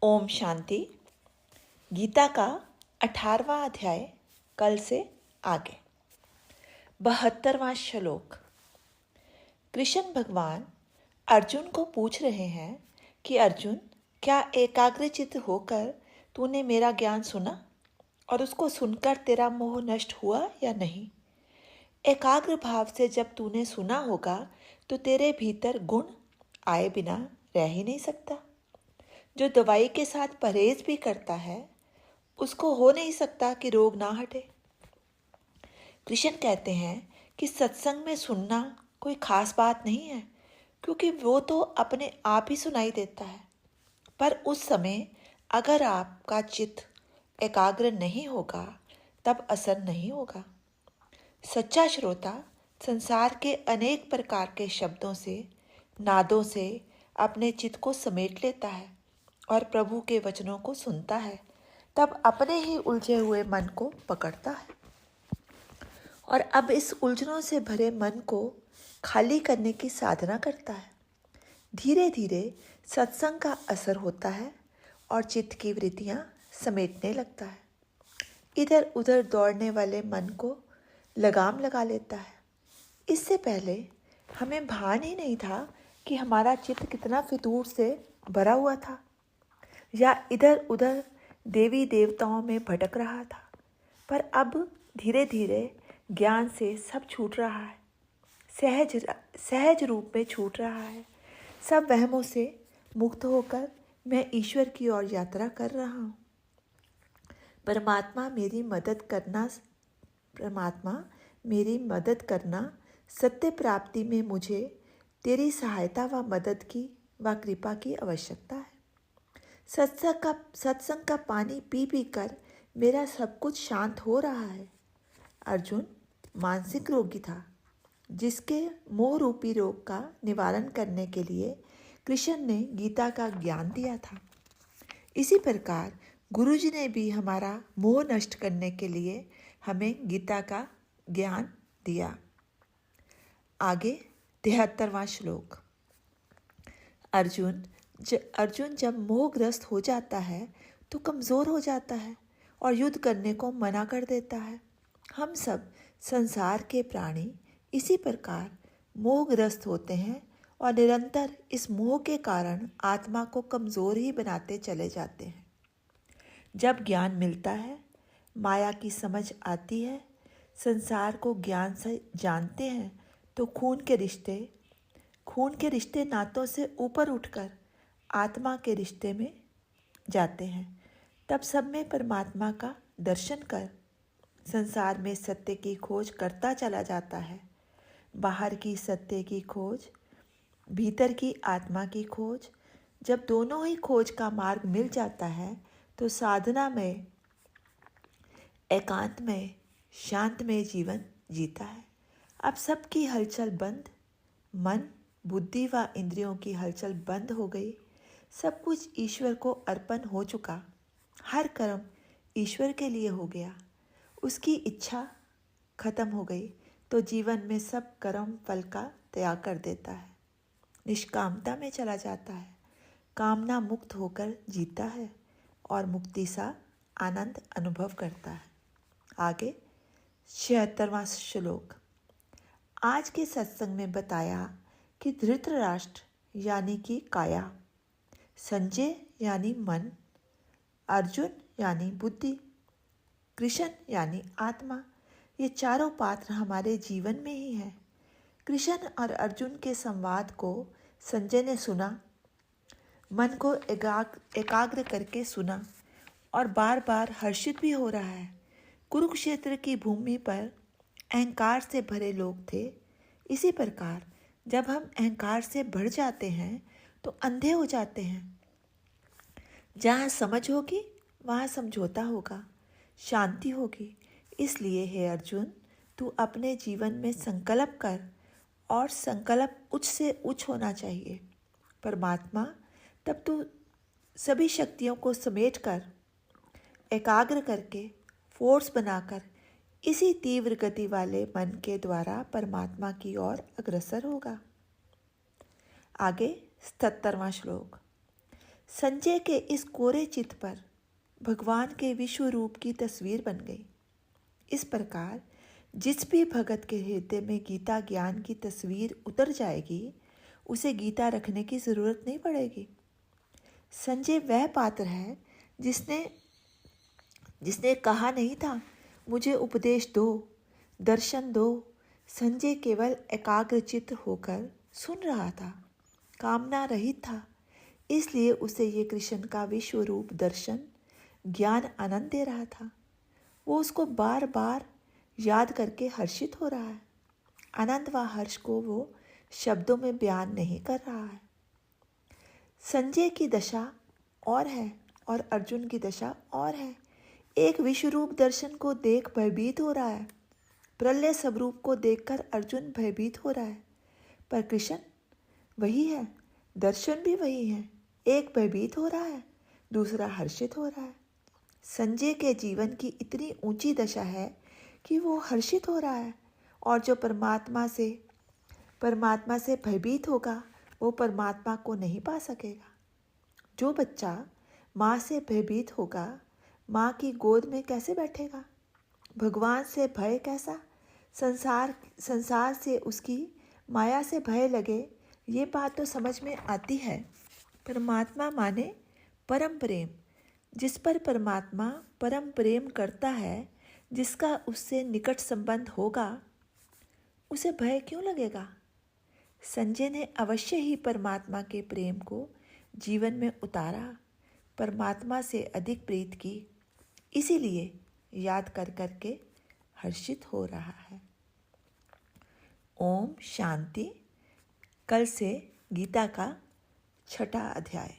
ओम शांति। गीता का 18वां अध्याय कल से आगे। 72वां श्लोक। कृष्ण भगवान अर्जुन को पूछ रहे हैं कि अर्जुन, क्या एकाग्रचित्त होकर तूने मेरा ज्ञान सुना और उसको सुनकर तेरा मोह नष्ट हुआ या नहीं? एकाग्र भाव से जब तूने सुना होगा तो तेरे भीतर गुण आए बिना रह ही नहीं सकता। जो दवाई के साथ परहेज भी करता है उसको हो नहीं सकता कि रोग ना हटे। कृष्ण कहते हैं कि सत्संग में सुनना कोई खास बात नहीं है, क्योंकि वो तो अपने आप ही सुनाई देता है। पर उस समय अगर आपका चित्त एकाग्र नहीं होगा तब असर नहीं होगा। सच्चा श्रोता संसार के अनेक प्रकार के शब्दों से, नादों से अपने चित्त को समेट लेता है और प्रभु के वचनों को सुनता है, तब अपने ही उलझे हुए मन को पकड़ता है और अब इस उलझनों से भरे मन को खाली करने की साधना करता है। धीरे धीरे सत्संग का असर होता है और चित्त की वृत्तियां समेटने लगता है। इधर उधर दौड़ने वाले मन को लगाम लगा लेता है। इससे पहले हमें भान ही नहीं था कि हमारा चित्त कितना फितूर से भरा हुआ था या इधर उधर देवी देवताओं में भटक रहा था। पर अब धीरे धीरे ज्ञान से सब छूट रहा है, सहज रूप में छूट रहा है। सब वहमों से मुक्त होकर मैं ईश्वर की ओर यात्रा कर रहा हूँ। परमात्मा मेरी मदद करना, सत्य प्राप्ति में मुझे तेरी सहायता व मदद की व कृपा की आवश्यकता है। सत्संग का पानी पी पी कर मेरा सब कुछ शांत हो रहा है। अर्जुन मानसिक रोगी था, जिसके मोह रूपी रोग का निवारण करने के लिए कृष्ण ने गीता का ज्ञान दिया था। इसी प्रकार गुरुजी ने भी हमारा मोह नष्ट करने के लिए हमें गीता का ज्ञान दिया। आगे 73वां श्लोक। अर्जुन जब मोहग्रस्त हो जाता है तो कमज़ोर हो जाता है और युद्ध करने को मना कर देता है। हम सब संसार के प्राणी इसी प्रकार मोहग्रस्त होते हैं और निरंतर इस मोह के कारण आत्मा को कमज़ोर ही बनाते चले जाते हैं। जब ज्ञान मिलता है, माया की समझ आती है, संसार को ज्ञान से जानते हैं, तो खून के रिश्ते नातों से ऊपर उठकर आत्मा के रिश्ते में जाते हैं। तब सब में परमात्मा का दर्शन कर संसार में सत्य की खोज करता चला जाता है। बाहर की सत्य की खोज, भीतर की आत्मा की खोज। जब दोनों ही खोज का मार्ग मिल जाता है तो साधना में, एकांत में, शांत में जीवन जीता है। अब सबकी हलचल बंद, मन, बुद्धि व इंद्रियों की हलचल बंद हो गई। सब कुछ ईश्वर को अर्पण हो चुका। हर कर्म ईश्वर के लिए हो गया। उसकी इच्छा खत्म हो गई तो जीवन में सब कर्म फल का त्याग कर देता है, निष्कामता में चला जाता है, कामना मुक्त होकर जीता है और मुक्ति सा आनंद अनुभव करता है। आगे 76वां श्लोक। आज के सत्संग में बताया कि धृतराष्ट्र यानी कि काया, संजय यानी मन, अर्जुन यानी बुद्धि, कृष्ण यानी आत्मा, ये चारों पात्र हमारे जीवन में ही हैं। कृष्ण और अर्जुन के संवाद को संजय ने सुना, मन को एकाग्र करके सुना और बार बार हर्षित भी हो रहा है। कुरुक्षेत्र की भूमि पर अहंकार से भरे लोग थे। इसी प्रकार जब हम अहंकार से बढ़ जाते हैं तो अंधे हो जाते हैं। जहाँ समझ होगी वहाँ समझौता होगा, शांति होगी। इसलिए हे अर्जुन, तू अपने जीवन में संकल्प कर और संकल्प उच्च से उच्च होना चाहिए। परमात्मा तब तू सभी शक्तियों को समेट कर, एकाग्र करके, फोर्स बनाकर इसी तीव्र गति वाले मन के द्वारा परमात्मा की ओर अग्रसर होगा। आगे 77वां श्लोक। संजय के इस कोरे चित्त पर भगवान के विश्व रूप की तस्वीर बन गई। इस प्रकार जिस भी भगत के हृदय में गीता ज्ञान की तस्वीर उतर जाएगी, उसे गीता रखने की जरूरत नहीं पड़ेगी। संजय वह पात्र है जिसने कहा नहीं था, मुझे उपदेश दो, दर्शन दो। संजय केवल एकाग्रचित्त होकर सुन रहा था, कामना रहित था। इसलिए उसे ये कृष्ण का विश्व रूप दर्शन ज्ञान आनंद दे रहा था। वो उसको बार बार याद करके हर्षित हो रहा है। आनंद व हर्ष को वो शब्दों में बयान नहीं कर रहा है। संजय की दशा और है और अर्जुन की दशा और है। एक विश्वरूप दर्शन को देख भयभीत हो रहा है। प्रलय स्वरूप को देखकर अर्जुन भयभीत हो रहा है, पर कृष्ण वही है, दर्शन भी वही है। एक भयभीत हो रहा है, दूसरा हर्षित हो रहा है। संजय के जीवन की इतनी ऊंची दशा है कि वो हर्षित हो रहा है, और जो परमात्मा से भयभीत होगा वो परमात्मा को नहीं पा सकेगा। जो बच्चा माँ से भयभीत होगा, माँ की गोद में कैसे बैठेगा? भगवान से भय कैसा? संसार से, उसकी माया से भय लगे, ये बात तो समझ में आती है। परमात्मा माने परम प्रेम। जिस पर परमात्मा परम प्रेम करता है, जिसका उससे निकट संबंध होगा, उसे भय क्यों लगेगा? संजय ने अवश्य ही परमात्मा के प्रेम को जीवन में उतारा, परमात्मा से अधिक प्रीत की, इसीलिए याद कर करके हर्षित हो रहा है। ओम शांति। कल से गीता का 6वां अध्याय।